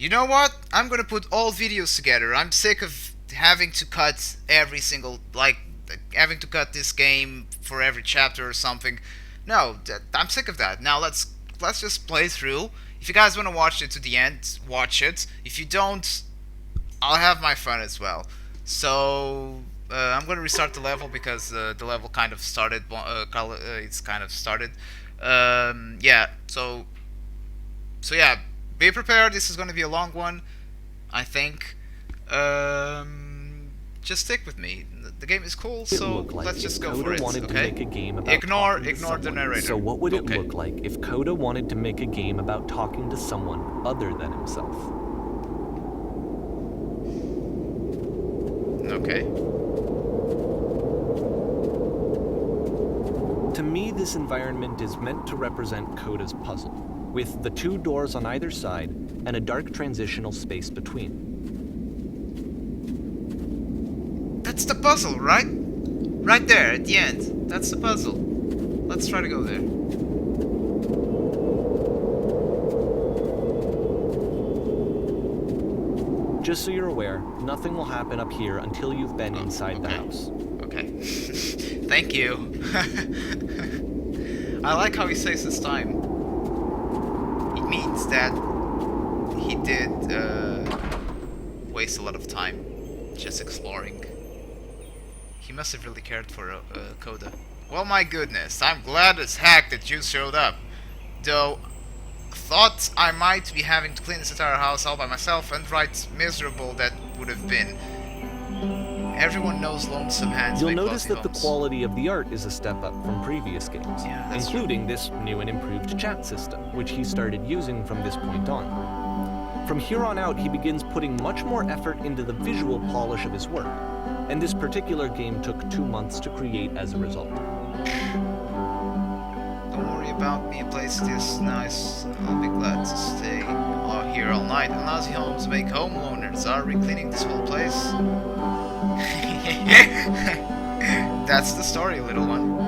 You know what? I'm gonna put all videos together. I'm sick of having to cut every single, like, having to cut this game for every chapter or something. No, I'm sick of that. Now let's just play through. If you guys want to watch it to the end, watch it. If you don't, I'll have my fun as well. So I'm gonna restart the level because the level kind of started. It's kind of started. Yeah. So yeah, be prepared. This is gonna be a long one, I think. Just stick with me. The game is cool, so let's just go for it. Wanted to Okay. make a game about Ignore talking to the someone. narrator. So what would it Okay. look like if Coda wanted to make a game about talking to someone other than himself? Okay. To me, this environment is meant to represent Coda's puzzle, with the two doors on either side and a dark transitional space between. That's the puzzle, right? Right there at the end. That's the puzzle. Let's try to go there. Just so you're aware, nothing will happen up here until you've been inside the house. Okay. Thank you. I like how he says this time. It means that he did waste a lot of time just exploring. He must have really cared for Coda. Well, my goodness, I'm glad as heck that you showed up. Though, thought I might be having to clean this entire house all by myself, and right miserable that would have been. Everyone knows Lonesome Hands. You'll notice that the quality of the art is a step up from previous games, including this new and improved chat system, which he started using from this point on. From here on out, he begins putting much more effort into the visual polish of his work, and this particular game took 2 months to create as a result. Don't worry about me, a place this nice. I'll be glad to stay here all night. And lousy homes make homeowners. Are we cleaning this whole place? That's the story, little one.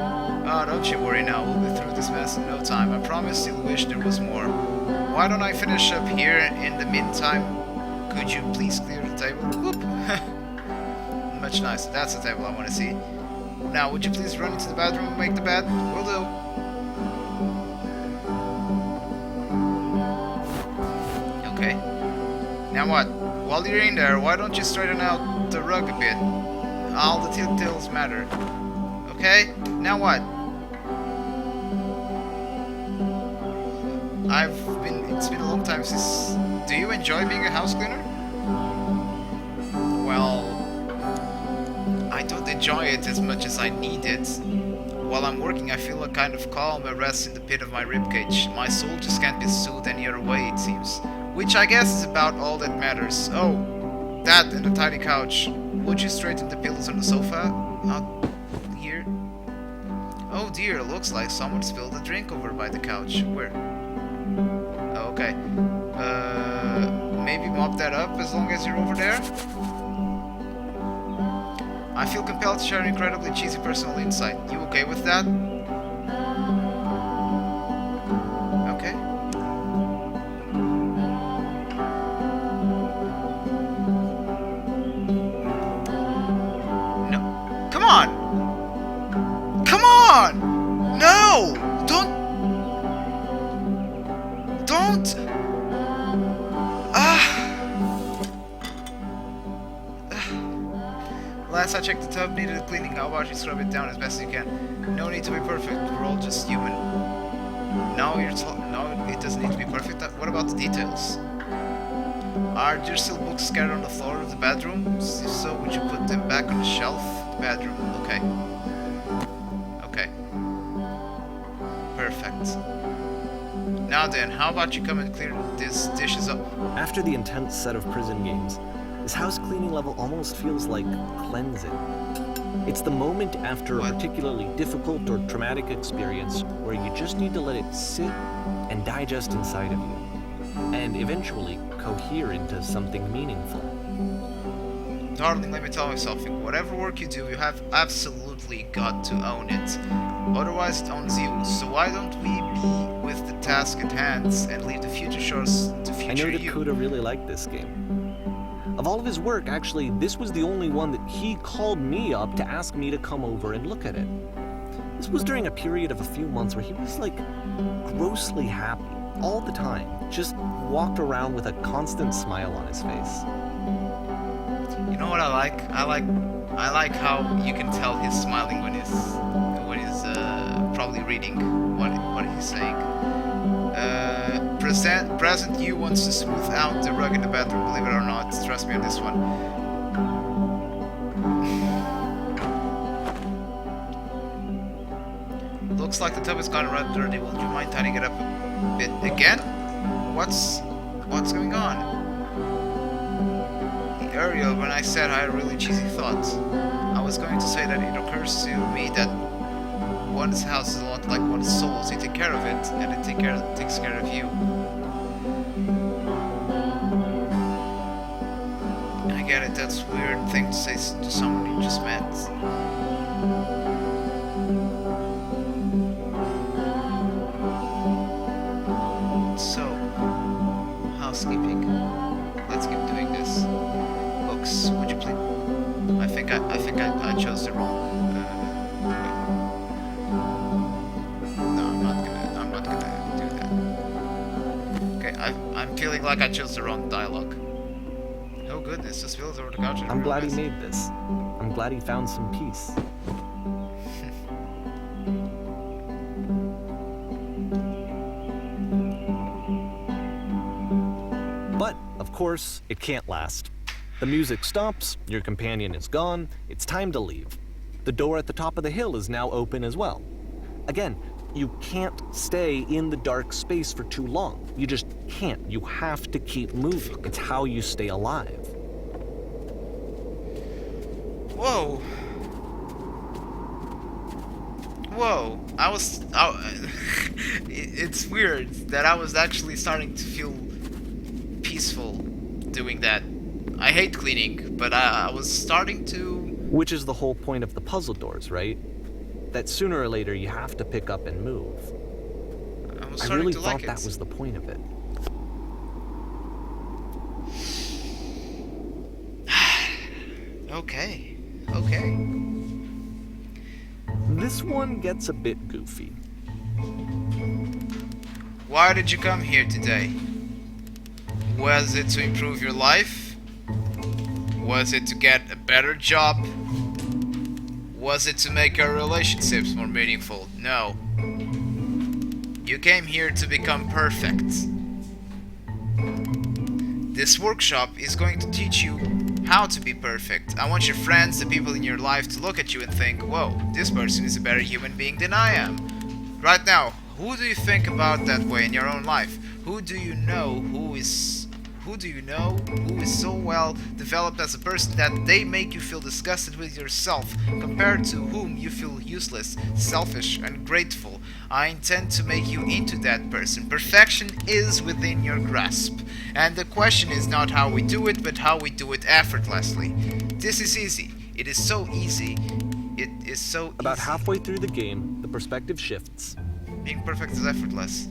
Oh, don't you worry now. We'll be through this mess in no time. I promise you'll wish there was more. Why don't I finish up here in the meantime? Could you please clear the table? Whoop. Much nicer. That's the table I want to see. Now, would you please run into the bathroom and make the bed? Will do. Okay. Now what? While you're in there, why don't you straighten out the rug a bit? All the details matter. Okay? Now what? It's been a long time since... Do you enjoy being a house cleaner? Well, I don't enjoy it as much as I need it. While I'm working, I feel a kind of calm that rests in the pit of my ribcage. My soul just can't be soothed any other way, it seems. Which I guess is about all that matters. Oh, that and the tiny couch. Would you straighten the pillows on the sofa? Not here. Oh dear, looks like someone spilled a drink over by the couch. Where? Oh, okay. Maybe mop that up as long as you're over there? I feel compelled to share an incredibly cheesy personal insight. You okay with that? Okay. No. Come on! Come on! No! Don't! Last I checked, the tub needed cleaning. How about you scrub it down as best as you can? No need to be perfect. We're all just human. No, it doesn't need to be perfect. What about the details? Are there still books scattered on the floor of the bedroom? If so, would you put them back on the shelf? The bedroom. Okay. Okay. Perfect. Now then, how about you come and clear these dishes up? After the intense set of prison games, this house cleaning level almost feels like cleansing. It's the moment after a particularly difficult or traumatic experience where you just need to let it sit and digest inside of you, and eventually cohere into something meaningful. Darling, let me tell you something. Whatever work you do, you have absolutely got to own it. Otherwise it owns you. So why don't we be with the task at hand and leave the future chores to I know future that you. Coda really liked this game. Of all of his work, actually, this was the only one that he called me up to ask me to come over and look at it. This was during a period of a few months where he was like grossly happy all the time, just walked around with a constant smile on his face. You know what I like? I like how you can tell he's smiling when he's probably reading what he's saying. Present you wants to smooth out the rug in the bathroom. Believe it or not, trust me on this one. Looks like the tub has gotten rather dirty. Would you mind tidying it up a bit again? What's going on? Ariel, when I said I had a really cheesy thought, I was going to say that it occurs to me that one's house is a lot like one's soul, so you take care of it, and it takes care of you. I get it, that's a weird thing to say to someone you just met. So, housekeeping. Let's keep doing this. Books, would you please? I think I chose the wrong. No, I'm not gonna do that. Okay, I'm feeling like I chose the wrong dialogue. Oh goodness, just spills over the couch. I'm glad he made this. I'm glad he found some peace. But, of course, it can't last. The music stops, your companion is gone, it's time to leave. The door at the top of the hill is now open as well. Again, you can't stay in the dark space for too long. You just can't. You have to keep moving. It's how you stay alive. Whoa. Whoa. It's weird that I was actually starting to feel peaceful doing that. I hate cleaning, but I was starting to... Which is the whole point of the puzzle doors, right? That sooner or later you have to pick up and move. I really thought that was the point of it. Okay. This one gets a bit goofy. Why did you come here today? Was it to improve your life? Was it to get a better job? Was it to make your relationships more meaningful? No. You came here to become perfect. This workshop is going to teach you how to be perfect. I want your friends, the people in your life, to look at you and think, whoa, this person is a better human being than I am. Right now, who do you think about that way in your own life? Who do you know who is so well developed as a person that they make you feel disgusted with yourself, compared to whom you feel useless, selfish, and grateful? I intend to make you into that person. Perfection is within your grasp. And the question is not how we do it, but how we do it effortlessly. This is easy. It is so easy. It is so easy. About halfway through the game, the perspective shifts. Being perfect is effortless.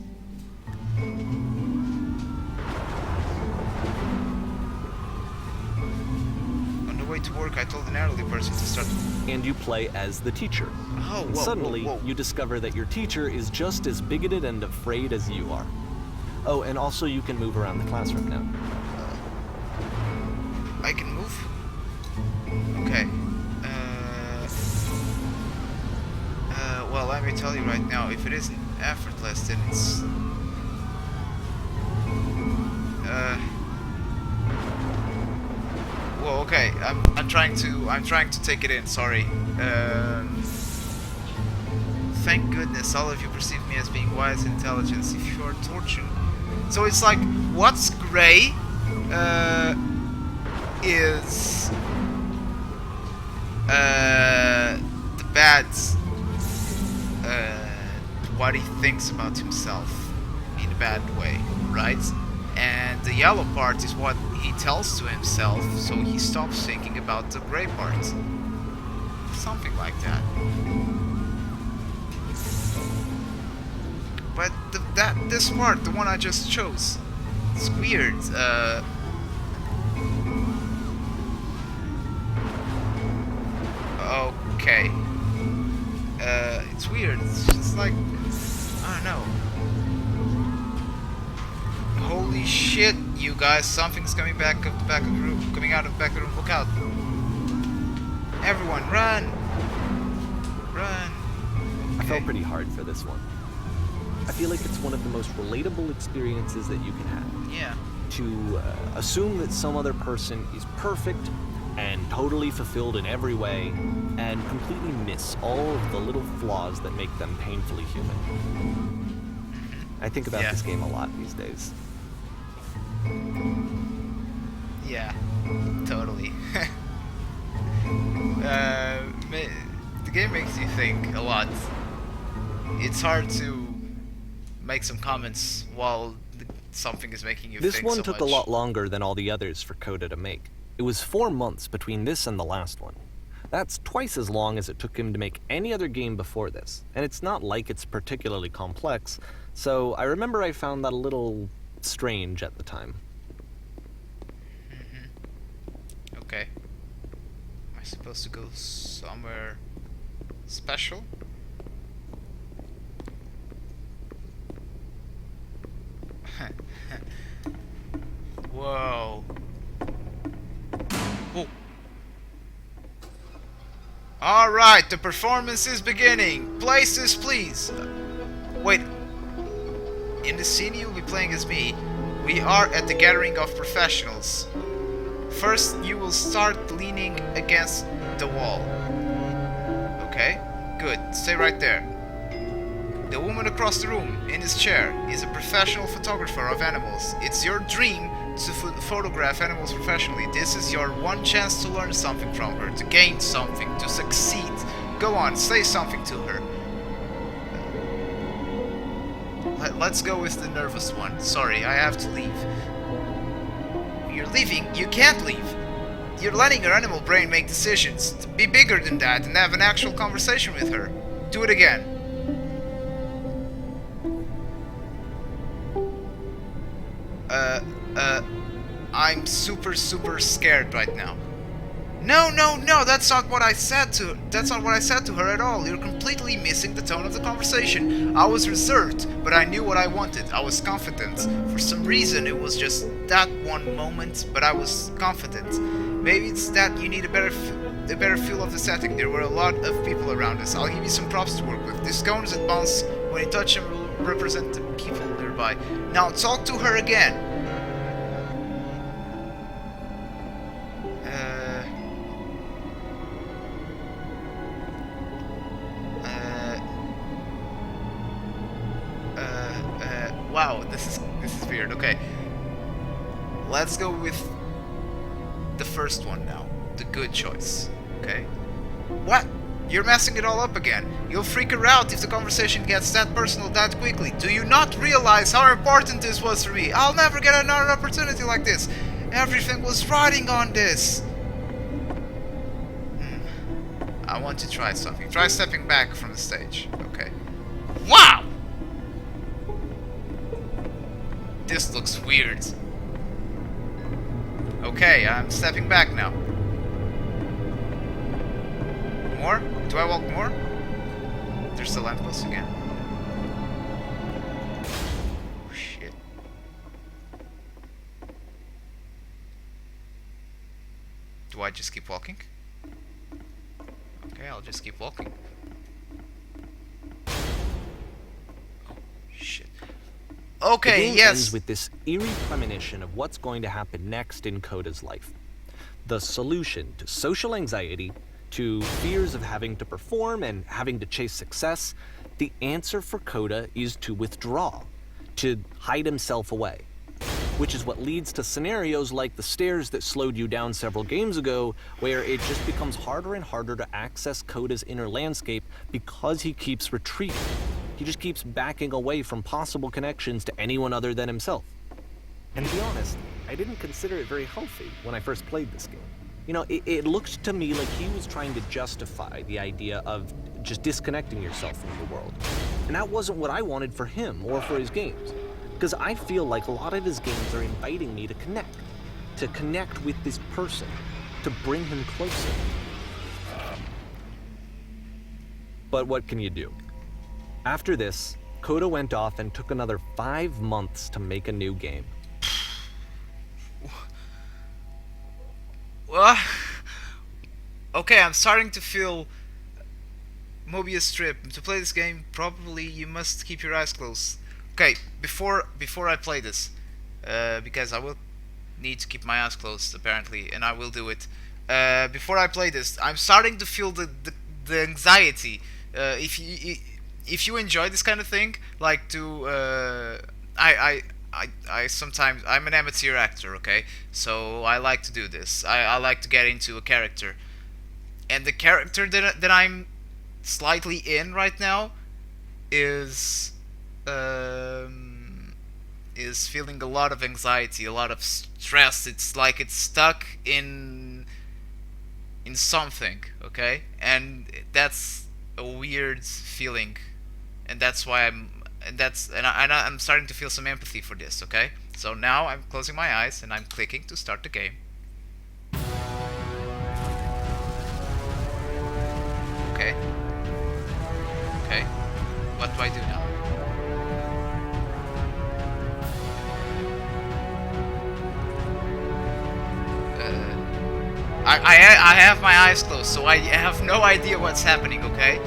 On the way to work, I told an elderly person to start... And you play as the teacher. Oh, And whoa, suddenly, whoa. you discover that your teacher is just as bigoted and afraid as you are. Oh, and also you can move around the classroom now. I can move? Okay. Well, let me tell you right now, if it isn't effortless, then it's... Whoa, okay. I'm trying to take it in, sorry. Thank goodness all of you perceive me as being wise and intelligent. If you are tortured... So it's like, what's gray, is... the bad... what he thinks about himself in a bad way, right? And the yellow part is what he tells to himself, so he stops thinking about the gray part. Something like that. But this part, the one I just chose, It's weird. Okay. It's weird. It's just like, I don't know. Holy shit, you guys! Something's coming back of the back of the room. Coming out of the back of the room. Look out! Everyone, run! Run! I felt pretty hard for this one. I feel like it's one of the most relatable experiences that you can have. Yeah. To assume that some other person is perfect and totally fulfilled in every way, and completely miss all of the little flaws that make them painfully human. I think about this game a lot these days. Yeah, totally. The game makes you think a lot. It's hard to make some comments while something is making you think so much. This one took a lot longer than all the others for Coda to make. It was 4 months between this and the last one. That's twice as long as it took him to make any other game before this, and it's not like it's particularly complex, so I remember I found that a little strange at the time. Okay. Am I supposed to go somewhere special? Whoa. Oh. Alright, the performance is beginning. Places, please. Wait. In the scene you'll be playing as me, we are at the gathering of professionals. First, you will start leaning against the wall. Okay, good. Stay right there. The woman across the room, in this chair, is a professional photographer of animals. It's your dream to photograph animals professionally. This is your one chance to learn something from her, to gain something, to succeed. Go on, say something to her. Let's go with the nervous one. Sorry, I have to leave. You're leaving? You can't leave. You're letting your animal brain make decisions. Be bigger than that and have an actual conversation with her. Do it again. I'm super scared right now. No, that's not what I said to her at all. You're completely missing the tone of the conversation. I was reserved, but I knew what I wanted. I was confident. For some reason, it was just that one moment, but I was confident. Maybe it's that you need a better feel of the setting. There were a lot of people around us. I'll give you some props to work with. These cones that bounce when you touch them will represent the people nearby. Now talk to her again. Wow, this is weird. Okay, let's go with the first one now. The good choice. Okay. What? You're messing it all up again. You'll freak her out if the conversation gets that personal that quickly. Do you not realize how important this was for me? I'll never get another opportunity like this. Everything was riding on this. I want to try something. Try stepping back from the stage. Okay. Wow! This looks weird. Okay, I'm stepping back now. More? Do I walk more? There's the lamppost again. Oh, shit. Do I just keep walking? Okay, I'll just keep walking. Oh, shit. Okay, the game yes. ends with this eerie premonition of what's going to happen next in Coda's life. The solution to social anxiety, to fears of having to perform and having to chase success, the answer for Coda is to withdraw, to hide himself away. Which is what leads to scenarios like the stairs that slowed you down several games ago, where it just becomes harder and harder to access Coda's inner landscape because he keeps retreating. He just keeps backing away from possible connections to anyone other than himself. And to be honest, I didn't consider it very healthy when I first played this game. You know, it looked to me like he was trying to justify the idea of just disconnecting yourself from the world. And that wasn't what I wanted for him or for his games. Because I feel like a lot of his games are inviting me to connect with this person, to bring him closer. But what can you do? After this, Coda went off and took another 5 months to make a new game. Well, okay, I'm starting to feel Mobius Strip. To play this game, probably you must keep your eyes closed. Okay, before I play this, because I will need to keep my eyes closed apparently, and I will do it. Before I play this, I'm starting to feel the anxiety. If you enjoy this kind of thing, like to I sometimes I'm an amateur actor, okay, so I like to do this. I like to get into a character, and the character that I'm slightly in right now is feeling a lot of anxiety, a lot of stress. It's like it's stuck in something, okay, and that's a weird feeling, and that's why I'm starting to feel some empathy for this, okay? So now I'm closing my eyes and I'm clicking to start the game. Okay. Okay. What do I do now? I have my eyes closed, so I have no idea what's happening, okay?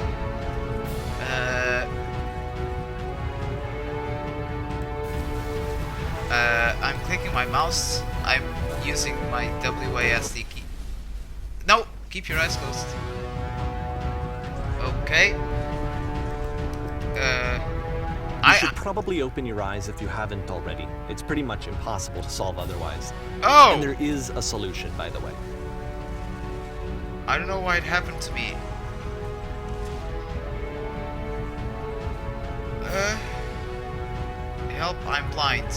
I'm clicking my mouse. I'm using my WASD key. No! Keep your eyes closed. Okay. You should probably open your eyes if you haven't already. It's pretty much impossible to solve otherwise. Oh! And there is a solution, by the way. I don't know why it happened to me. Help, I'm blind.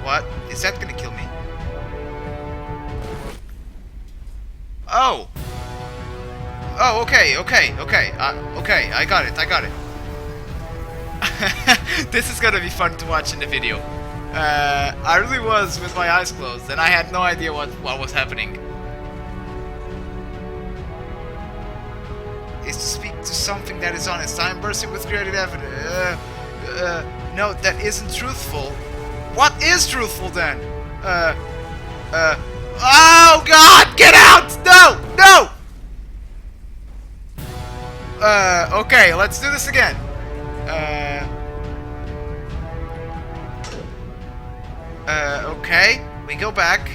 What? Is that gonna kill me? Oh! Oh, okay, okay, okay. Okay, I got it. This is gonna be fun to watch in the video. I really was with my eyes closed, and I had no idea what was happening. Is to speak to something that is honest. I am bursting with creative evidence. No, that isn't truthful. What is truthful then? Oh God, get out! No! Okay, let's do this again. Okay, we go back,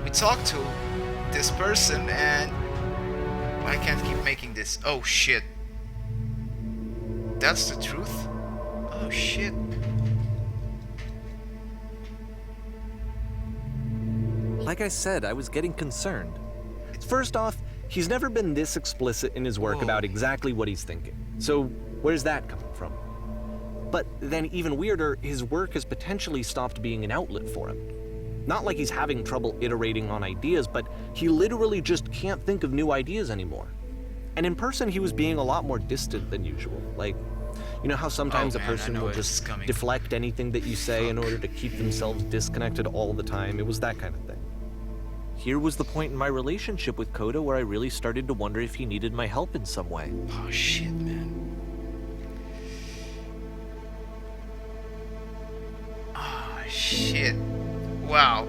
we talk to this person, and I can't keep making this. Oh shit. That's the truth? Oh shit. Like I said, I was getting concerned. First off, he's never been this explicit in his work about exactly what he's thinking. So where's that coming from? But then even weirder, his work has potentially stopped being an outlet for him. Not like he's having trouble iterating on ideas, but he literally just can't think of new ideas anymore. And in person, he was being a lot more distant than usual. Like, you know how sometimes a person will just deflect anything that you say in order to keep themselves disconnected all the time? It was that kind of thing. Here was the point in my relationship with Coda where I really started to wonder if he needed my help in some way. Oh shit, man. Oh shit. Wow.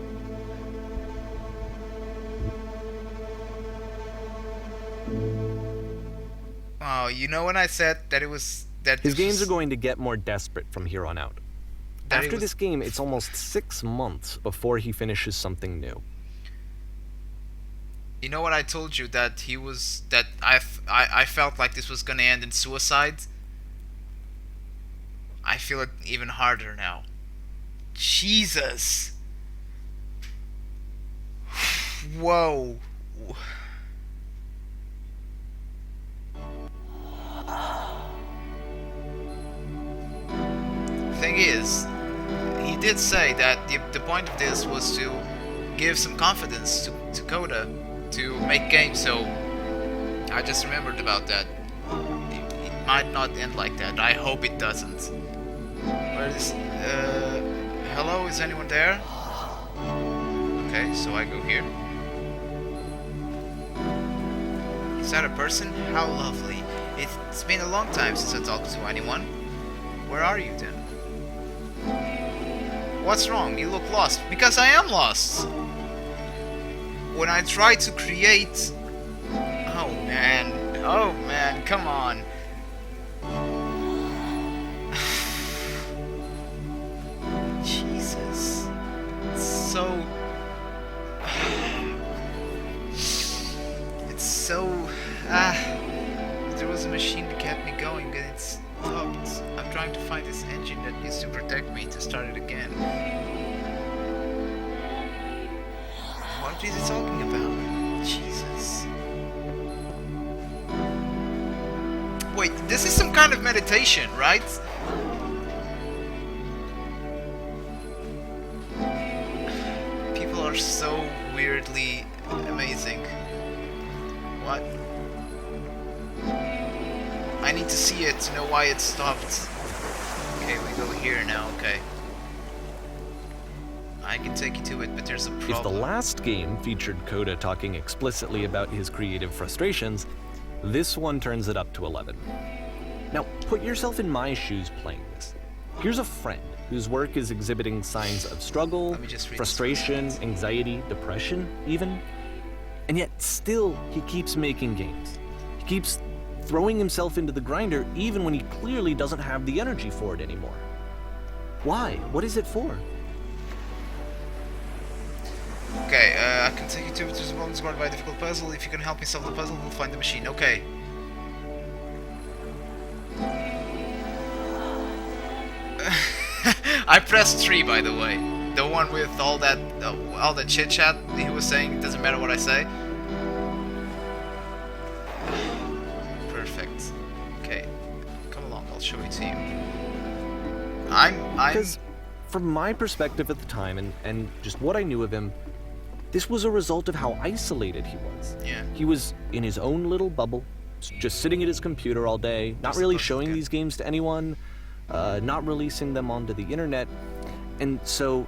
Oh, you know when I said that it was that his games are going to get more desperate from here on out. After this game, it's almost 6 months before he finishes something new. You know what I told you, that he was that I felt like this was gonna end in suicide? I feel it even harder now. Jesus. Whoa. Thing is, he did say that the point of this was to give some confidence to Coda to make games, so I just remembered about that. It might not end like that. I hope it doesn't. this? Hello, is anyone there? Okay, so I go here. Is that a person? How lovely. It's been a long time since I talked to anyone. Where are you then? What's wrong? You look lost. Because I am lost. When I try to create... Oh man, come on. Jesus. It's so... It's so... There was a machine that kept me going and it stopped. I'm trying to find this engine that needs to protect me to start it again. What is it talking about? Jesus. Wait, this is some kind of meditation, right? People are so weirdly amazing. What? I need to see it to know why it stopped. Okay, we go here now, okay. I can take you to it, but there's a problem. If the last game featured Coda talking explicitly about his creative frustrations, this one turns it up to 11. Now, put yourself in my shoes playing this. Here's a friend whose work is exhibiting signs of struggle, frustration, anxiety, depression, even. And yet, still, he keeps making games. He keeps throwing himself into the grinder even when he clearly doesn't have the energy for it anymore. Why? What is it for? Okay, I can take you to the moment scored by a difficult puzzle. If you can help me solve the puzzle, we'll find the machine. Okay. I pressed 3, by the way. The one with all that chit chat he was saying. It doesn't matter what I say. Perfect. Okay, come along. I'll show it to you. Because from my perspective at the time and just what I knew of him, this was a result of how isolated he was. Yeah. He was in his own little bubble, just sitting at his computer all day, not really showing these games to anyone, not releasing them onto the internet, and so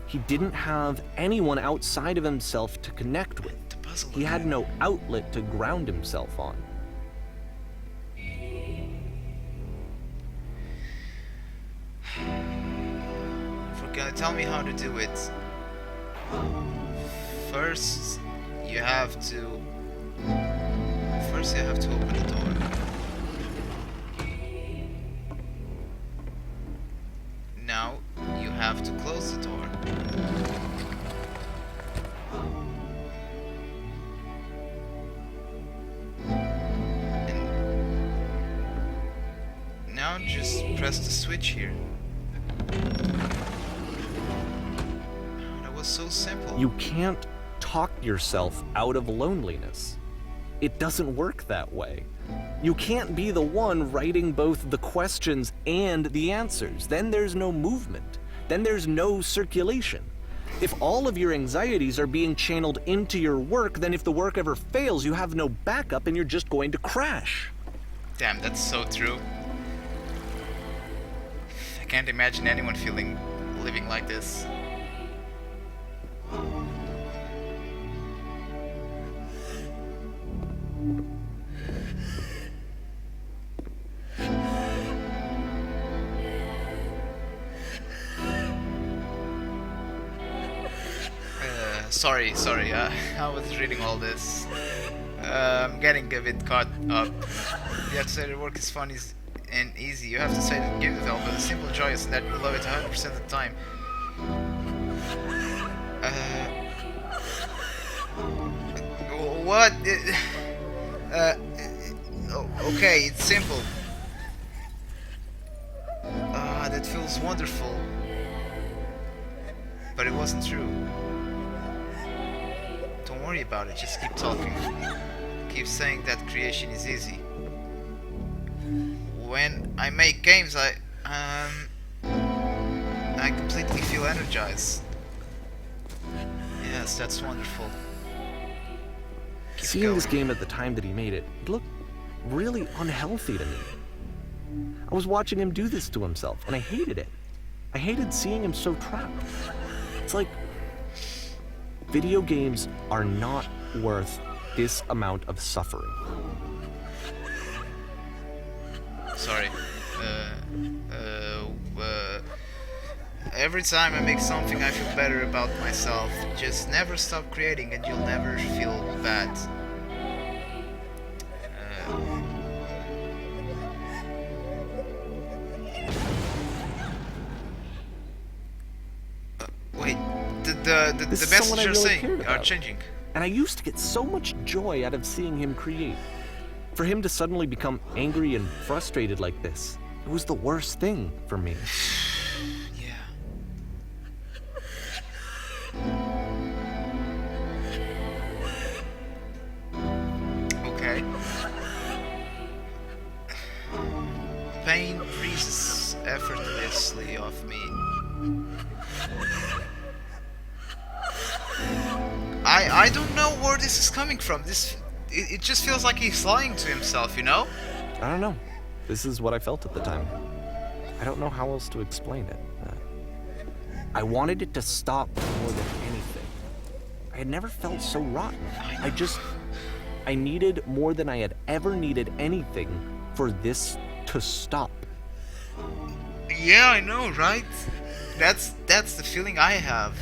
he didn't have anyone outside of himself to connect with. He had no outlet to ground himself on. If you're gonna tell me how to do it, first you have to open the door. Now you have to close the door. And now just press the switch here. That was so simple. You can't talk yourself out of loneliness. It doesn't work that way. You can't be the one writing both the questions and the answers. Then there's no movement. Then there's no circulation. If all of your anxieties are being channeled into your work, then if the work ever fails, you have no backup and you're just going to crash. Damn, that's so true. I can't imagine anyone living like this. Sorry, I was reading all this. I'm getting a bit caught up. You have to say the work is fun and easy. You have to say that game development is simple and joyous and that you love it 100% of the time. What? Okay, it's simple. That feels wonderful. But it wasn't true. Don't worry about it, just keep talking. Keep saying that creation is easy. When I make games, I completely feel energized. Yes, that's wonderful. Keep Seeing going. this game at the time that he made it, it looked really unhealthy to me. I was watching him do this to himself, and I hated it. I hated seeing him so trapped. It's like video games are not worth this amount of suffering. Sorry. Every time I make something, I feel better about myself. Just never stop creating, and you'll never feel bad. Wait, the messages are changing. And I used to get so much joy out of seeing him create. For him to suddenly become angry and frustrated like this, it was the worst thing for me. Yeah. Okay. Pain breezes effortlessly off me. I don't know where this is coming from. It just feels like he's lying to himself, you know? I don't know. This is what I felt at the time. I don't know how else to explain it. I wanted it to stop more than anything. I had never felt so rotten. I needed more than I had ever needed anything for this to stop. Yeah, I know, right? That's the feeling I have.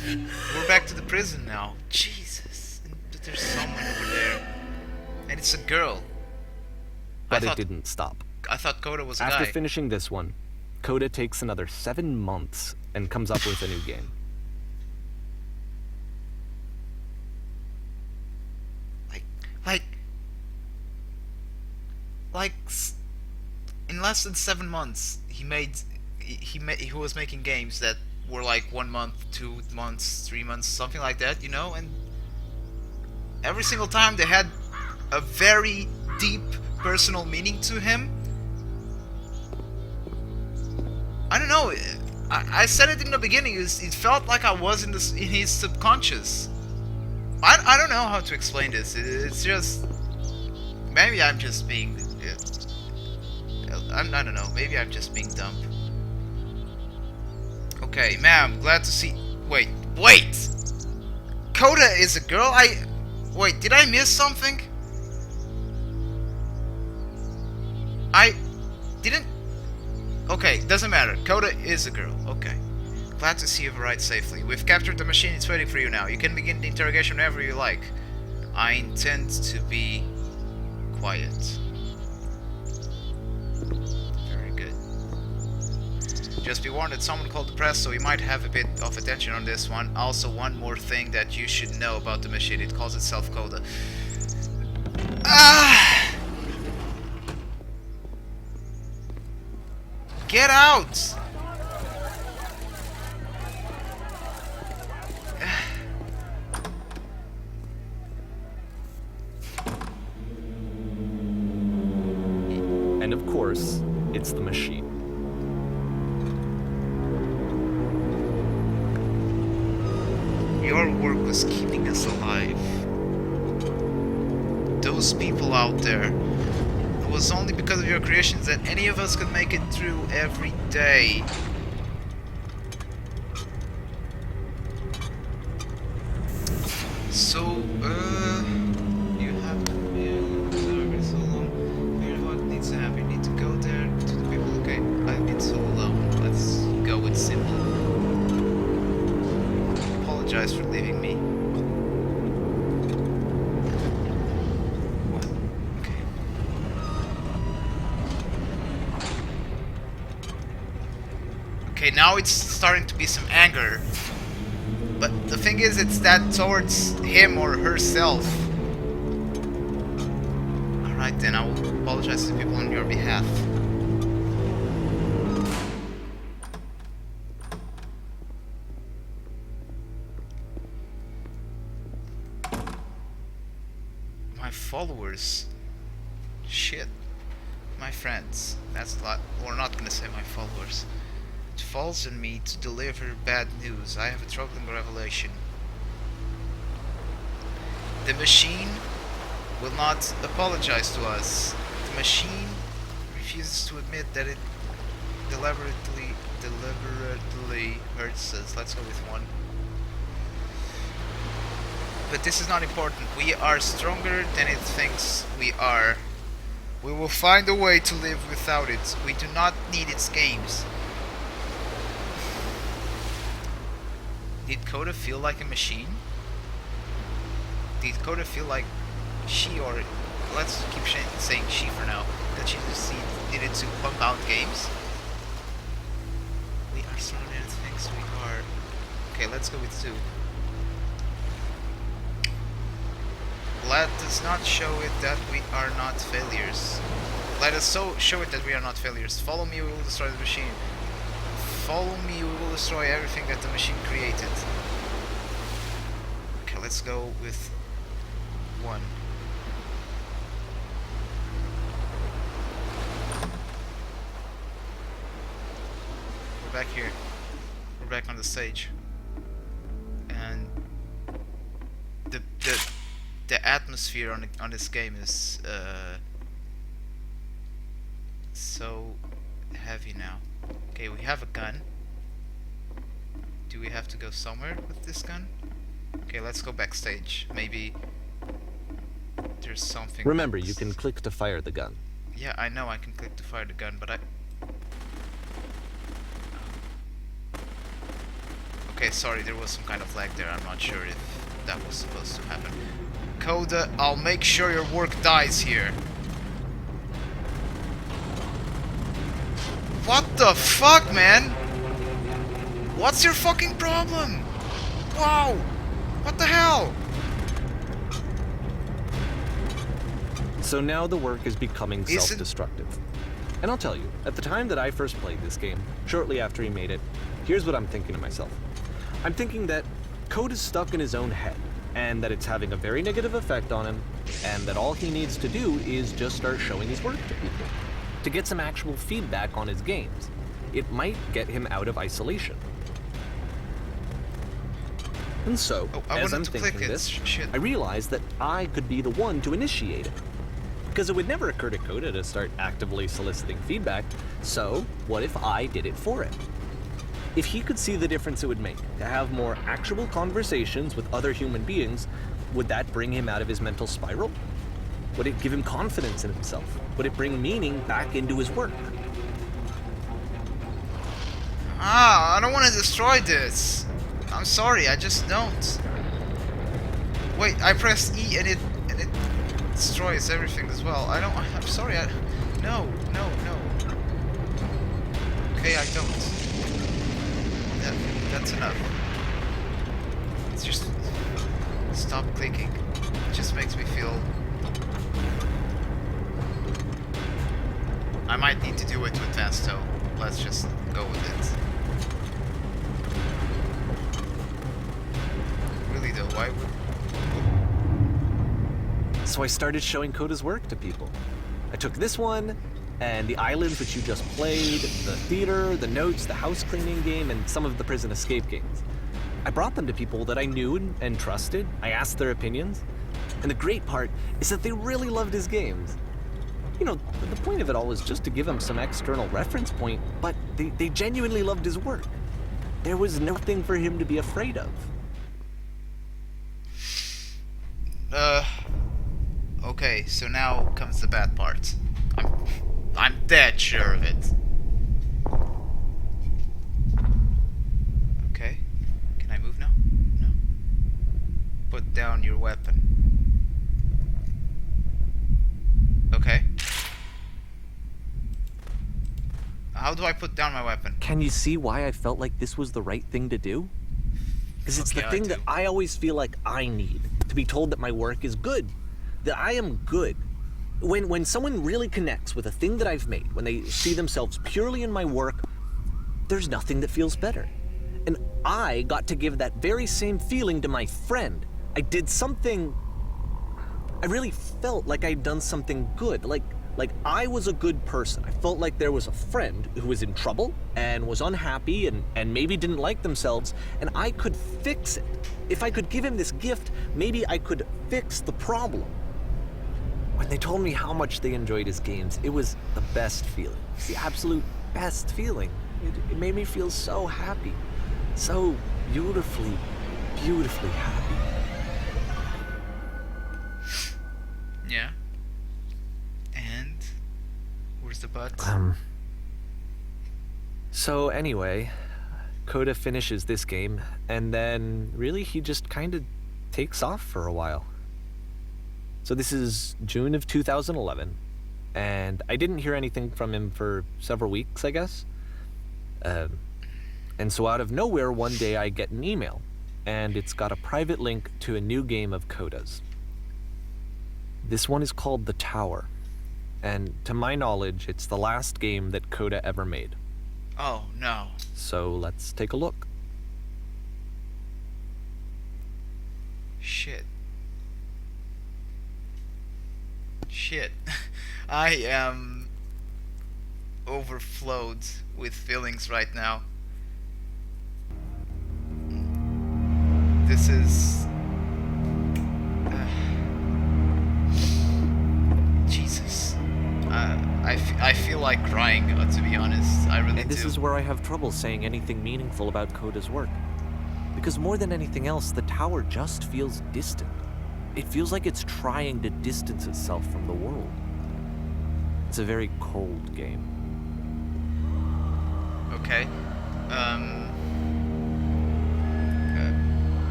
We're back to the prison now. Jesus. And there's someone over there. And it's a girl. But it didn't stop. I thought Coda was a guy. After finishing this one, Coda takes another 7 months and comes up with a new game. In less than 7 months, he was making games that were like 1 month, 2 months, 3 months, something like that, you know, and every single time they had a very deep personal meaning to him. I don't know. I said it in the beginning. It felt like I was in his subconscious. I don't know how to explain this. It's just maybe I'm just being. I don't know. Maybe I'm just being dumb. Okay, ma'am. Glad to see. Wait. Coda is a girl. Wait. Did I miss something? I didn't. Okay, doesn't matter. Coda is a girl. Okay. Glad to see you've arrived safely. We've captured the machine. It's waiting for you now. You can begin the interrogation whenever you like. I intend to be quiet. Very good. Just be warned that someone called the press, so we might have a bit of attention on this one. Also, one more thing that you should know about the machine. It calls itself Coda. Get out! And of course, it's the machine. Your work was keeping us alive. Those people out there. It was only because of your creations that any of us could make it through every day. So, you have to be observer so long. Here's what needs to happen. You need to go there to the people. Okay, I've been so alone. Let's go with simple. Apologize for leaving me. Okay, now it's starting to be some anger. But the thing is, it's that towards him or herself. Alright then, I will apologize to people on your behalf. My followers. Shit. My friends. That's a lot. We're not gonna say my followers. It falls on me to deliver bad news. I have a troubling revelation. The machine will not apologize to us. The machine refuses to admit that it deliberately deliberately hurts us. Let's go with 1. But this is not important. We are stronger than it thinks we are. We will find a way to live without it. We do not need its games. Did Coda feel like a machine? Did Coda feel like she, or let's keep saying she for now, that she just needed to pump out games? We are stronger than it thinks we are. Okay, let's go with 2. Let us not show it that we are not failures. Let us show it that we are not failures. Follow me, we will destroy the machine. Follow me, we will destroy everything that the machine created. Okay, let's go with 1. We're back here. We're back on the stage. And the atmosphere on this game is so heavy now. Okay, we have a gun. Do we have to go somewhere with this gun? Okay, let's go backstage. Maybe there's something. Remember, you can click to fire the gun. Yeah, I know I can click to fire the gun, but Okay, sorry, there was some kind of lag there. I'm not sure if that was supposed to happen. Coda, I'll make sure your work dies here. What the fuck, man? What's your fucking problem? Wow! What the hell? So now the work is becoming self-destructive. And I'll tell you, at the time that I first played this game, shortly after he made it, here's what I'm thinking to myself. I'm thinking that Code is stuck in his own head, and that it's having a very negative effect on him, and that all he needs to do is just start showing his work to people, to get some actual feedback on his games. It might get him out of isolation. And so, as I'm thinking this, I realized that I could be the one to initiate it. Because it would never occur to Coda to start actively soliciting feedback, so what if I did it for him? If he could see the difference it would make to have more actual conversations with other human beings, would that bring him out of his mental spiral? Would it give him confidence in himself? Would it bring meaning back into his work? I don't want to destroy this. I'm sorry, I just don't. Wait, I pressed E and it destroys everything as well. I'm sorry, no. Okay, I don't. That's enough. It's just stop clicking. It just makes me feel. I might need to do it to advance though. Let's just go with it. Really though, why would... So I started showing Coda's work to people. I took this one, and the islands which you just played, the theater, the notes, the house cleaning game, and some of the prison escape games. I brought them to people that I knew and trusted. I asked their opinions. And the great part is that they really loved his games. You know, the point of it all was just to give him some external reference point, but they genuinely loved his work. There was nothing for him to be afraid of. Okay, so now comes the bad part. I'm dead sure of it. Okay. Can I move now? No. Put down your weapon. Okay. How do I put down my weapon? Can you see why I felt like this was the right thing to do? Because it's the thing that I always feel like I need, to be told that my work is good, that I am good. When someone really connects with a thing that I've made, when they see themselves purely in my work, there's nothing that feels better. And I got to give that very same feeling to my friend. I did something... I really felt like I'd done something good, like I was a good person. I felt like there was a friend who was in trouble and was unhappy and maybe didn't like themselves, and I could fix it. If I could give him this gift, maybe I could fix the problem. When they told me how much they enjoyed his games, it was the best feeling. It's the absolute best feeling. It made me feel so happy. So beautifully, beautifully happy. Yeah. And where's the but? So anyway, Coda finishes this game, and then really he just kind of takes off for a while. So this is June of 2011, and I didn't hear anything from him for several weeks, I guess. And so out of nowhere, one day I get an email, and it's got a private link to a new game of Coda's. This one is called The Tower, and to my knowledge, it's the last game that Coda ever made. Oh, no. So let's take a look. Shit. I am overflowed with feelings right now. This is... Jesus. I feel like crying, to be honest. I really do. And this is where I have trouble saying anything meaningful about Coda's work. Because more than anything else, The Tower just feels distant. It feels like it's trying to distance itself from the world. It's a very cold game. Okay.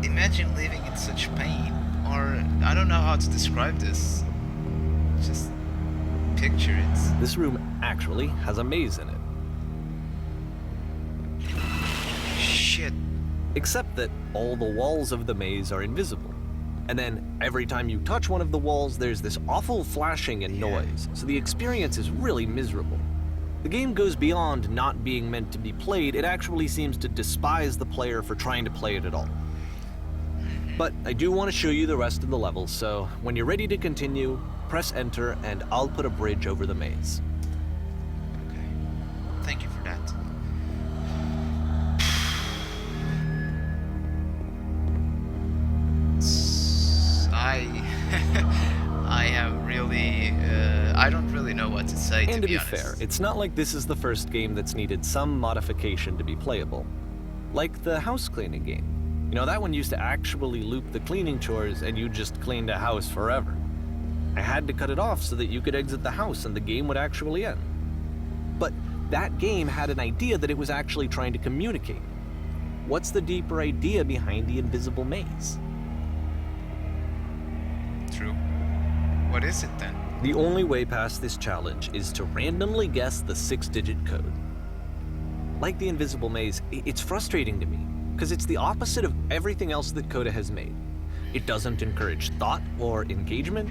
Imagine living in such pain, or I don't know how to describe this. Just picture it. This room actually has a maze in it. Shit. Except that all the walls of the maze are invisible. And then every time you touch one of the walls, there's this awful flashing and noise, so the experience is really miserable. The game goes beyond not being meant to be played, it actually seems to despise the player for trying to play it at all. But I do want to show you the rest of the levels, so when you're ready to continue, press enter and I'll put a bridge over the maze. Okay. Thank you for that. I am really... I don't really know what to say, And to be honest. fair, it's not like this is the first game that's needed some modification to be playable. Like the house cleaning game. You know, that one used to actually loop the cleaning chores and you just cleaned a house forever. I had to cut it off so that you could exit the house and the game would actually end. But that game had an idea that it was actually trying to communicate. What's the deeper idea behind the invisible maze? True. What is it then? The only way past this challenge is to randomly guess the 6-digit code. Like the invisible maze, it's frustrating to me, because it's the opposite of everything else that Coda has made. It doesn't encourage thought or engagement.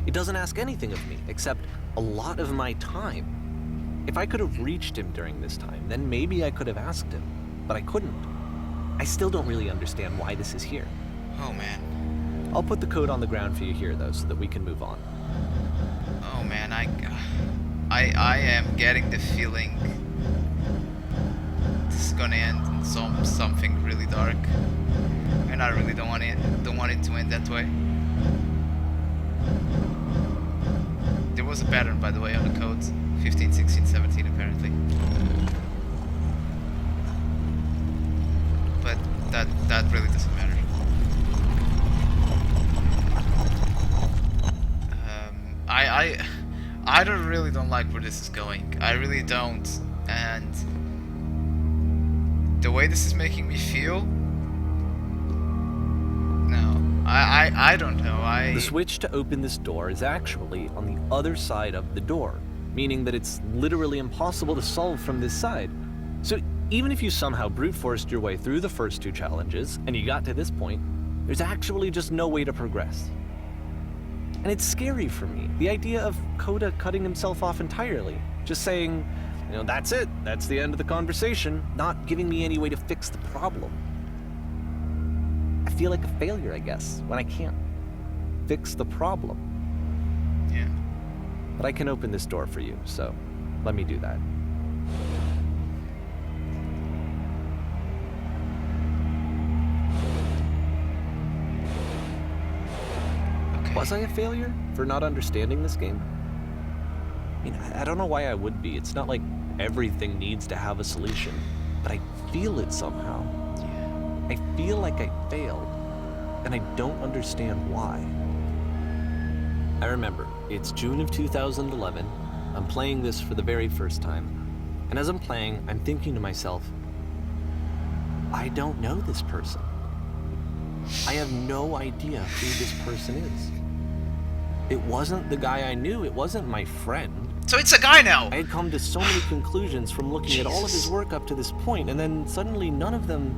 It doesn't ask anything of me, except a lot of my time. If I could have reached him during this time, then maybe I could have asked him, but I couldn't. I still don't really understand why this is here. Oh man. I'll put the code on the ground for you here, though, so that we can move on. Oh man, I am getting the feeling this is gonna end in something really dark, and I really don't want it to end that way. There was a pattern, by the way, on the codes. 15, 16, 17 apparently. But that really doesn't matter. I really don't like where this is going. I really don't. And the way this is making me feel, no, I don't know. The switch to open this door is actually on the other side of the door, meaning that it's literally impossible to solve from this side. So even if you somehow brute forced your way through the first two challenges and you got to this point, there's actually just no way to progress. And it's scary for me, the idea of Coda cutting himself off entirely, just saying, you know, that's it, that's the end of the conversation, not giving me any way to fix the problem. I feel like a failure, I guess, when I can't fix the problem. Yeah. But I can open this door for you, so let me do that. Was I a failure for not understanding this game? I mean, I don't know why I would be. It's not like everything needs to have a solution, but I feel it somehow. I feel like I failed, and I don't understand why. I remember, it's June of 2011, I'm playing this for the very first time, and as I'm playing, I'm thinking to myself, I don't know this person. I have no idea who this person is. It wasn't the guy I knew, it wasn't my friend. So it's a guy now! I had come to so many conclusions from looking at all of his work up to this point, and then suddenly none of them...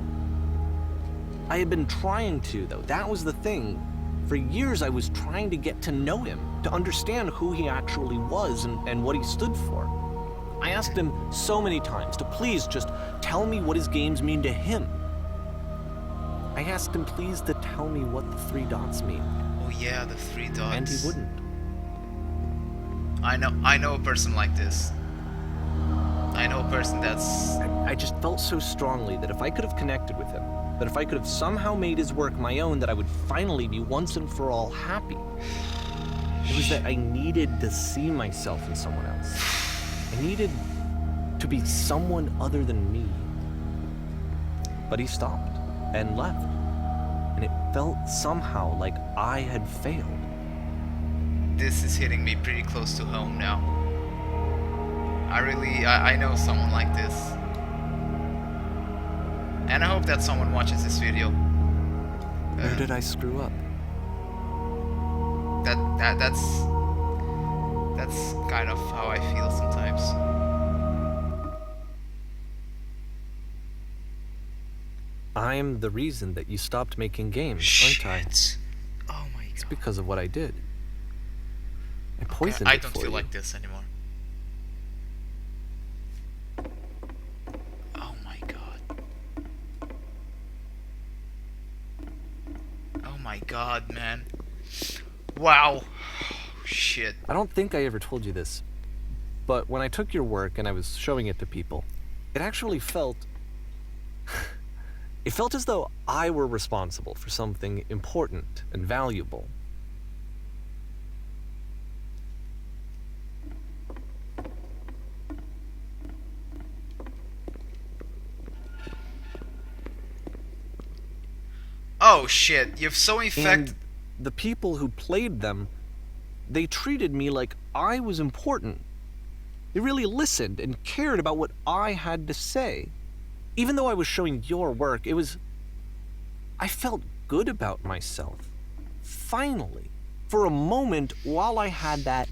I had been trying to, though. That was the thing. For years I was trying to get to know him, to understand who he actually was and what he stood for. I asked him so many times to please just tell me what his games mean to him. I asked him please to tell me what the 3 dots mean. Oh yeah, the 3 dots. And he wouldn't. I know a person like this. I know a person that's... I just felt so strongly that if I could have connected with him, that if I could have somehow made his work my own, that I would finally be once and for all happy. It was that I needed to see myself in someone else. I needed to be someone other than me. But he stopped and left, and it felt somehow like I had failed. This is hitting me pretty close to home now. I know someone like this. And I hope that someone watches this video. Where did I screw up? That's kind of how I feel sometimes. I'm the reason that you stopped making games, Shit. aren't I? Oh my god. It's because of what I did. I poisoned I it don't for feel you. like this anymore. Oh my god. Oh my god, man. Wow. Shit. I don't think I ever told you this, but when I took your work and I was showing it to people, it actually felt... it felt as though I were responsible for something important and valuable. Oh shit, you've so infected... And the people who played them, they treated me like I was important. They really listened and cared about what I had to say. Even though I was showing your work, it was... I felt good about myself. Finally. For a moment, while I had that,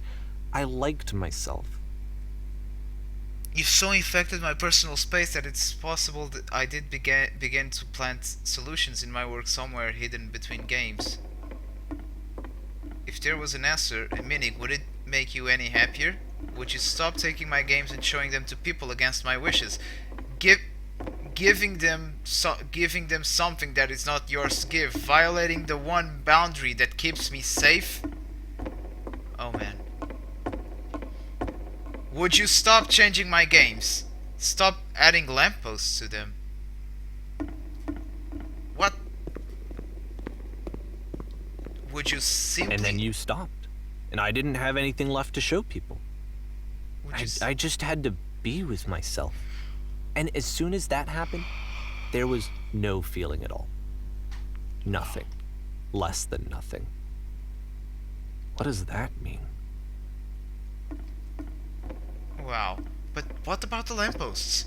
I liked myself. You've so infected my personal space that it's possible that I did begin to plant solutions in my work somewhere hidden between games. If there was an answer, a meaning, would it make you any happier? Would you stop taking my games and showing them to people against my wishes? Giving them something that is not yours to give, violating the one boundary that keeps me safe? Oh man. Would you stop changing my games? Stop adding lampposts to them? What? Would you simply... And then you stopped, and I didn't have anything left to show people. I just had to be with myself. And as soon as that happened, there was no feeling at all. Nothing. Less than nothing. What does that mean? Wow. But what about the lampposts?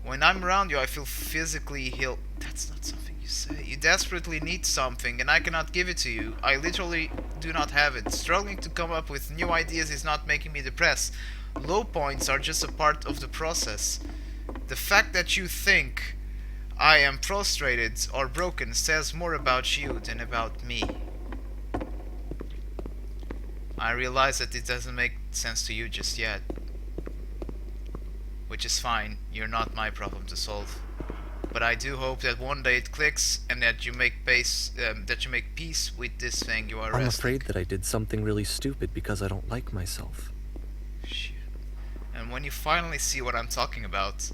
When I'm around you, I feel physically healed. That's not something you say. You desperately need something, and I cannot give it to you. I literally do not have it. Struggling to come up with new ideas is not making me depressed. Low points are just a part of the process. The fact that you think I am prostrated or broken says more about you than about me. I realize that it doesn't make sense to you just yet. Which is fine, you're not my problem to solve. But I do hope that one day it clicks and that you make peace with this thing you are I'm wrestling. afraid that I did something really stupid because I don't like myself. Shit. And when you finally see what I'm talking about,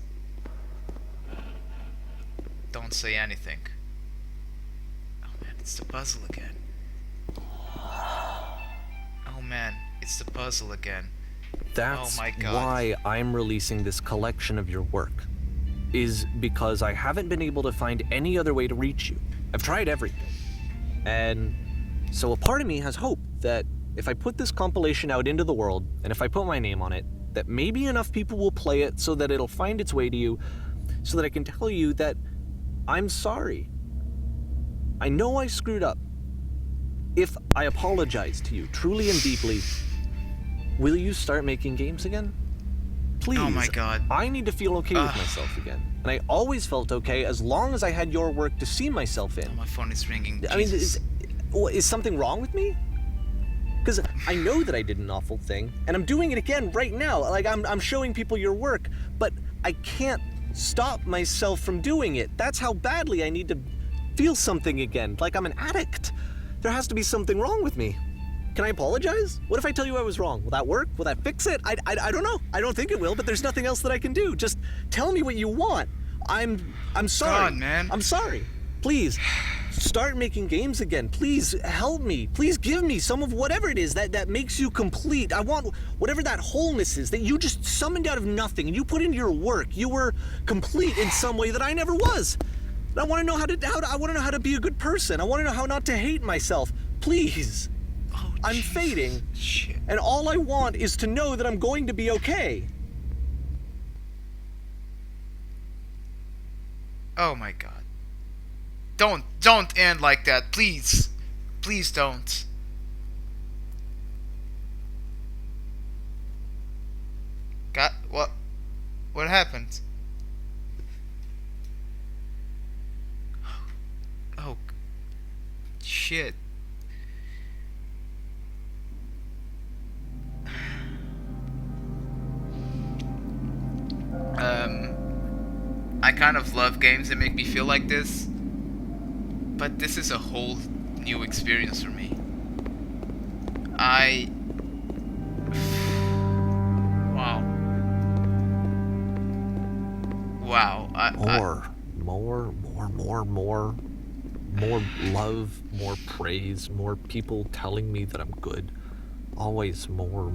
don't say anything. Oh man, it's the puzzle again. Oh man, it's the puzzle again. That's my God. why I'm releasing this collection of your work. Is because I haven't been able to find any other way to reach you. I've tried everything. And so a part of me has hope that if I put this compilation out into the world, and if I put my name on it, that maybe enough people will play it so that it'll find its way to you, so that I can tell you that I'm sorry. I know I screwed up. If I apologize to you truly and deeply, will you start making games again? Please. Oh my God. I need to feel okay with myself again. And I always felt okay as long as I had your work to see myself in. Oh, my phone is ringing. I mean, Jesus. is something wrong with me? Because I know that I did an awful thing, and I'm doing it again right now. Like, I'm showing people your work, but I can't stop myself from doing it. That's how badly I need to feel something again, like I'm an addict. There has to be something wrong with me. Can I apologize? What if I tell you I was wrong? Will that work? Will that fix it? I don't know. I don't think it will, but there's nothing else that I can do. Just tell me what you want. I'm sorry. God, man. I'm sorry. Please, start making games again. Please help me. Please give me some of whatever it is that makes you complete. I want whatever that wholeness is that you just summoned out of nothing and you put into your work. You were complete in some way that I never was. And I want to know I want to know how to be a good person. I want to know how not to hate myself. Please. I'm fading, Shit. and all I want is to know that I'm going to be okay. Oh my God. Don't end like that, please. Please don't. What happened? Oh, shit. I kind of love games that make me feel like this, but this is a whole new experience for me. Wow. Wow. More love, more praise, more people telling me that I'm good. Always more.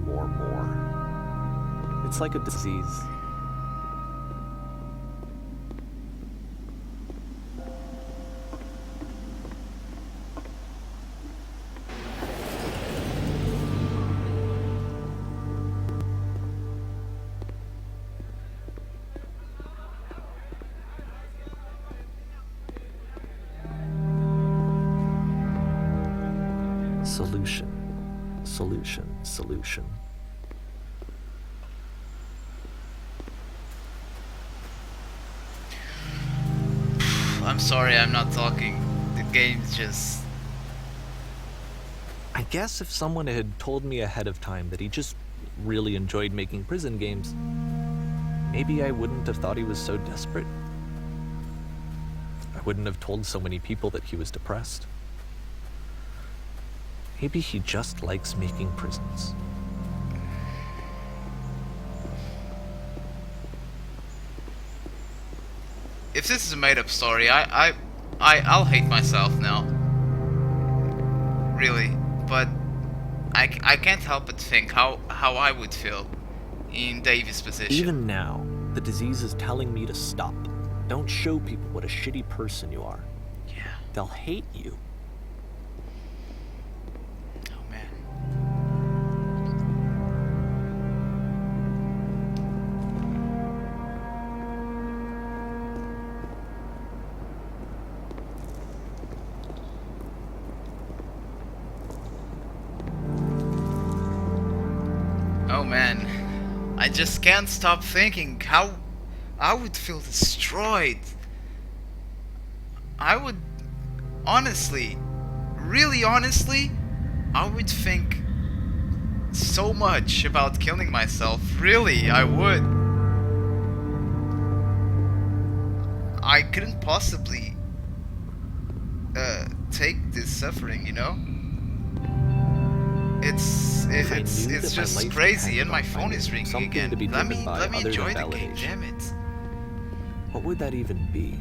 It's like a disease. Solution. I'm sorry, I'm not talking. The game's just... I guess if someone had told me ahead of time that he just really enjoyed making prison games, maybe I wouldn't have thought he was so desperate. I wouldn't have told so many people that he was depressed. Maybe he just likes making prisons. If this is a made-up story, I'll hate myself now. Really. But I can't help but think how I would feel in Davy's position. Even now, the disease is telling me to stop. Don't show people what a shitty person you are. Yeah. They'll hate you. Oh man. Oh man. I just can't stop thinking how I would feel destroyed. I would honestly, really honestly, I would think so much about killing myself. Really, I would. I couldn't possibly take this suffering, you know? It's just crazy, and my phone is ringing again. Let me enjoy the game, damn it. What would that even be?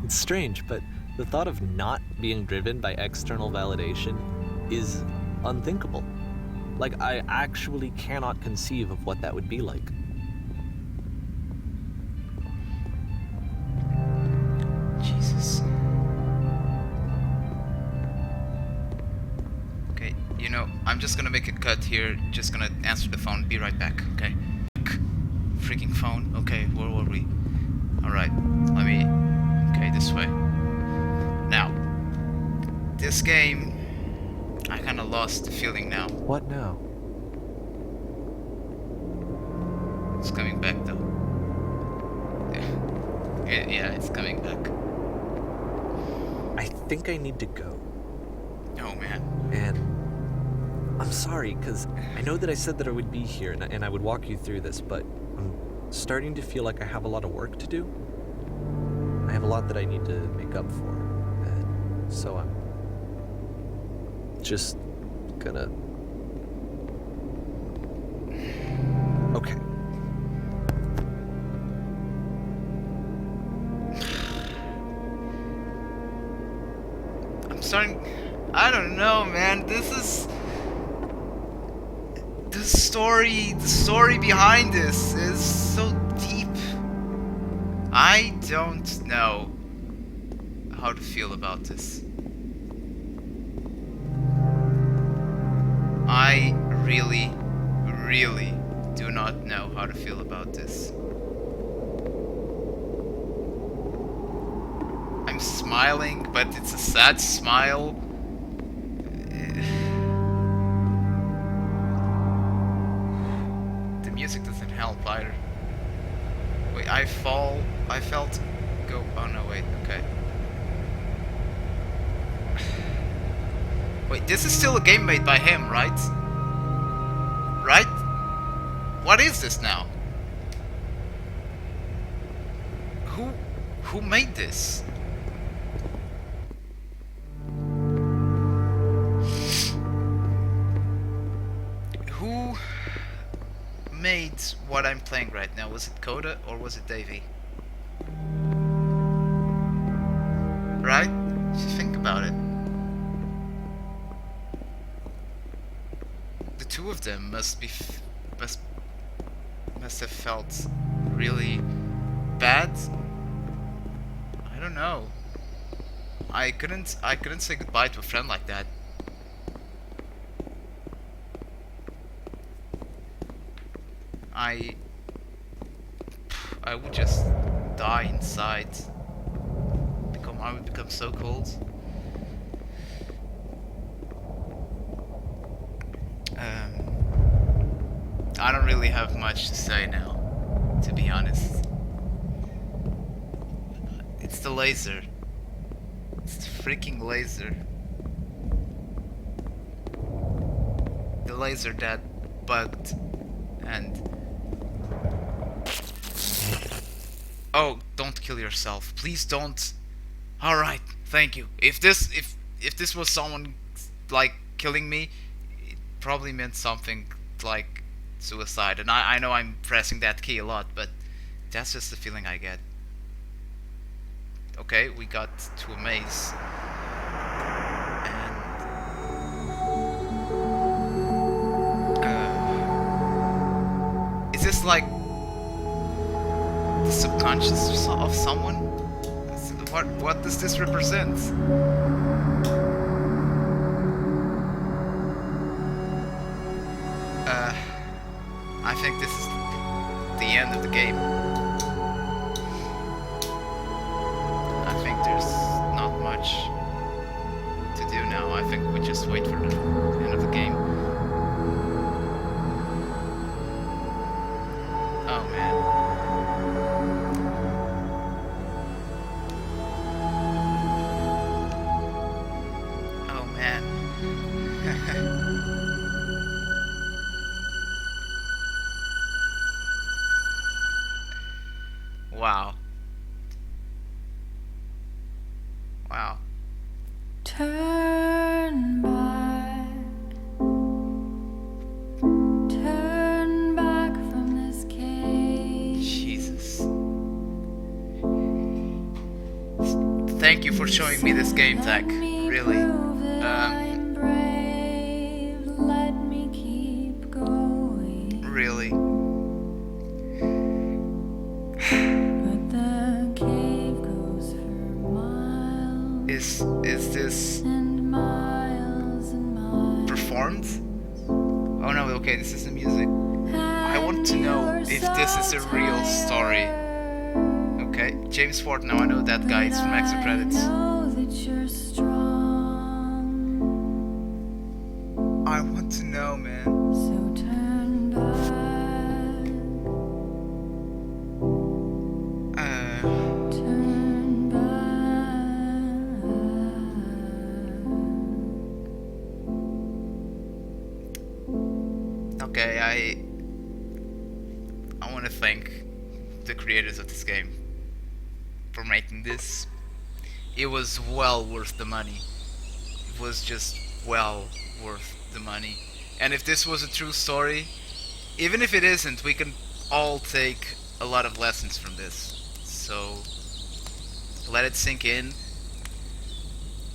It's strange, but the thought of not being driven by external validation is unthinkable. Like, I actually cannot conceive of what that would be like. Jesus. Okay, you know, I'm just gonna make a cut here. Just gonna answer the phone. Be right back, okay? Freaking phone. Okay, where were we? Alright, let me... Okay, this way. Now, this game... I kinda lost the feeling now. What now? It's coming back though. Yeah, it's coming back. I think I need to go. Oh man. And I'm sorry, because I know that I said that I would be here and I would walk you through this, but I'm starting to feel like I have a lot of work to do. I have a lot that I need to make up for. And so I'm just gonna... Okay. I'm starting... I don't know, man. This is... The story behind this is so deep. I don't know how to feel about this. I really, really do not know how to feel about this. I'm smiling, but it's a sad smile. The music doesn't help either. Wait, I felt go, oh no, wait, okay. Wait, this is still a game made by him, right? Right? What is this now? Who made this? Who made what I'm playing right now? Was it Coda or was it Davey? Right? If you think about it. The two of them must have felt really bad. I don't know. I couldn't say goodbye to a friend like that. I would just die inside. I would become so cold. I don't really have much to say now, to be honest. It's the laser. It's the freaking laser. The laser that bugged and... Oh, don't kill yourself. Please don't. Alright, thank you. If this was someone like killing me, it probably meant something like suicide. And I know I'm pressing that key a lot, but that's just the feeling I get. Okay, we got to a maze. And is this like the subconscious of someone? What does this represent? I think this is the end of the game. I think there's not much to do now. I think we just wait for the end of the game. Oh man. Oh man. Wow. Wow. Turn back from this cage. Jesus. Thank you for showing me this game, Zach. Really. Let me keep Really. But the cave goes for miles Is this and miles and miles. performed? Oh no, okay, this is the music. I want to know if this is a real story. Okay, James Ford, now I know that guy is from extra credits. I know that you're strong, I want to know, man. so turn back, turn back. Okay, I want to thank the creators of this game for making this. It was well worth the money. It was just well worth the money. And if this was a true story, even if it isn't, we can all take a lot of lessons from this. So let it sink in.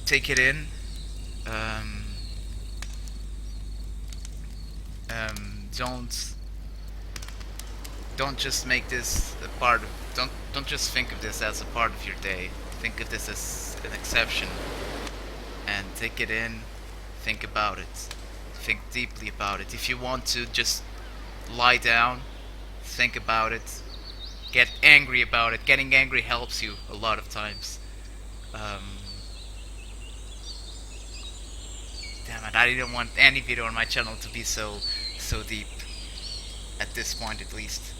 Take it in. Don't just make this a part of, don't just think of this as a part of your day. Think of this as an exception and take it in. Think about it. Think deeply about it. If you want to just lie down, think about it. Get angry about it. Getting angry helps you a lot of times. Damn it, I didn't want any video on my channel to be so deep. At this point at least.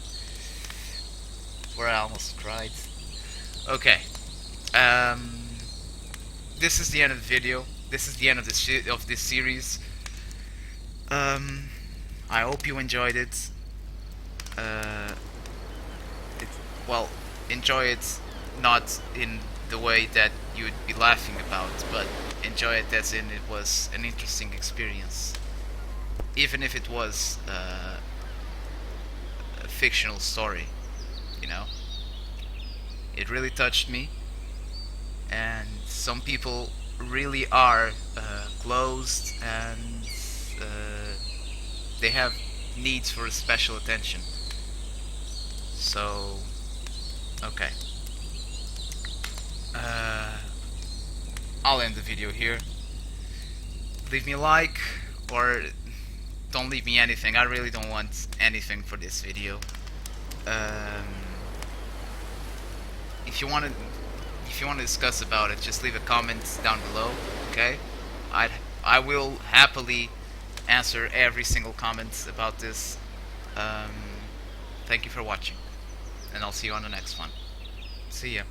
Where I almost cried. Okay. This is the end of the video. This is the end of this series. I hope you enjoyed it. Well, enjoy it not in the way that you would be laughing about, but enjoy it as in it was an interesting experience. Even if it was a fictional story, you know? It really touched me, and some people really are closed and they have needs for special attention. So, okay. I'll end the video here. Leave me a like, or don't leave me anything. I really don't want anything for this video. If you want to discuss about it, just leave a comment down below. Okay, I will happily answer every single comment about this. Thank you for watching, and I'll see you on the next one. See ya.